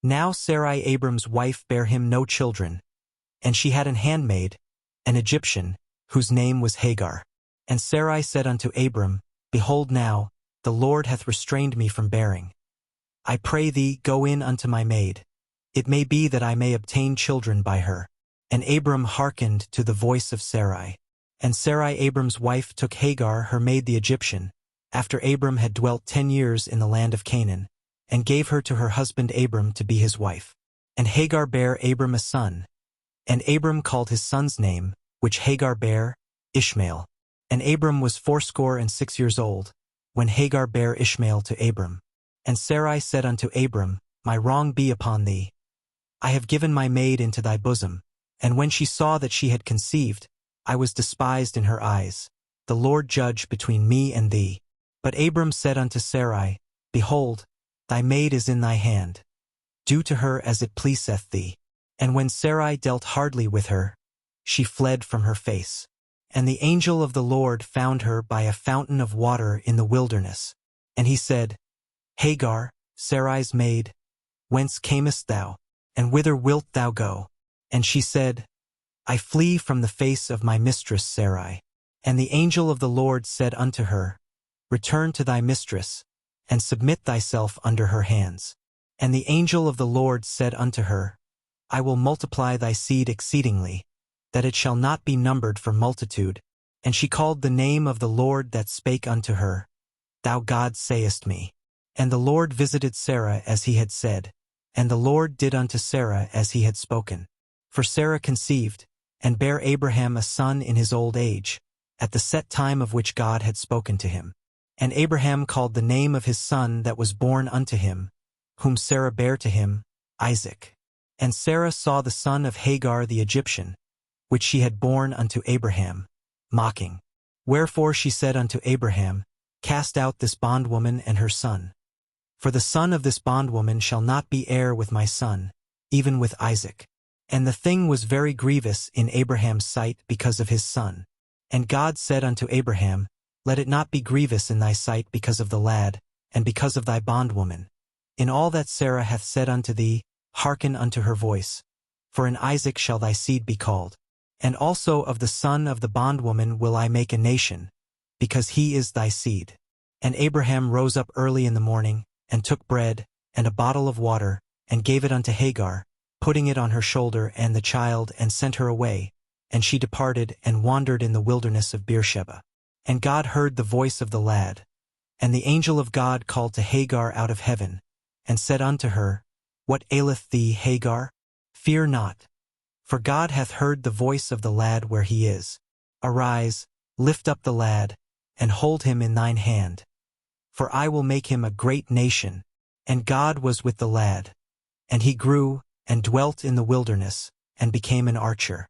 Now Sarai Abram's wife bare him no children, and she had an handmaid, an Egyptian, whose name was Hagar. And Sarai said unto Abram, Behold now, the Lord hath restrained me from bearing. I pray thee, go in unto my maid. It may be that I may obtain children by her. And Abram hearkened to the voice of Sarai. And Sarai Abram's wife took Hagar her maid the Egyptian, after Abram had dwelt 10 years in the land of Canaan, and gave her to her husband Abram to be his wife. And Hagar bare Abram a son. And Abram called his son's name, which Hagar bare, Ishmael. And Abram was 86 years old, when Hagar bare Ishmael to Abram. And Sarai said unto Abram, My wrong be upon thee. I have given my maid into thy bosom. And when she saw that she had conceived, I was despised in her eyes. The Lord judge between me and thee. But Abram said unto Sarai, Behold, thy maid is in thy hand. Do to her as it pleaseth thee. And when Sarai dealt hardly with her, she fled from her face. And the angel of the Lord found her by a fountain of water in the wilderness. And he said, Hagar, Sarai's maid, whence camest thou, and whither wilt thou go? And she said, I flee from the face of my mistress Sarai. And the angel of the Lord said unto her, Return to thy mistress, and submit thyself under her hands. And the angel of the Lord said unto her, I will multiply thy seed exceedingly, that it shall not be numbered for multitude. And she called the name of the Lord that spake unto her, Thou God sayest me. And the Lord visited Sarah as he had said, and the Lord did unto Sarah as he had spoken. For Sarah conceived, and bare Abraham a son in his old age, at the set time of which God had spoken to him. And Abraham called the name of his son that was born unto him, whom Sarah bare to him, Isaac. And Sarah saw the son of Hagar the Egyptian, which she had borne unto Abraham, mocking. Wherefore she said unto Abraham, Cast out this bondwoman and her son. For the son of this bondwoman shall not be heir with my son, even with Isaac. And the thing was very grievous in Abraham's sight because of his son. And God said unto Abraham, Let it not be grievous in thy sight because of the lad, and because of thy bondwoman. In all that Sarah hath said unto thee, hearken unto her voice. For in Isaac shall thy seed be called. And also of the son of the bondwoman will I make a nation, because he is thy seed. And Abraham rose up early in the morning, and took bread, and a bottle of water, and gave it unto Hagar, putting it on her shoulder and the child, and sent her away. And she departed, and wandered in the wilderness of Beersheba. And God heard the voice of the lad. And the angel of God called to Hagar out of heaven, and said unto her, What aileth thee, Hagar? Fear not, for God hath heard the voice of the lad where he is. Arise, lift up the lad, and hold him in thine hand. For I will make him a great nation. And God was with the lad. And he grew, and dwelt in the wilderness, and became an archer.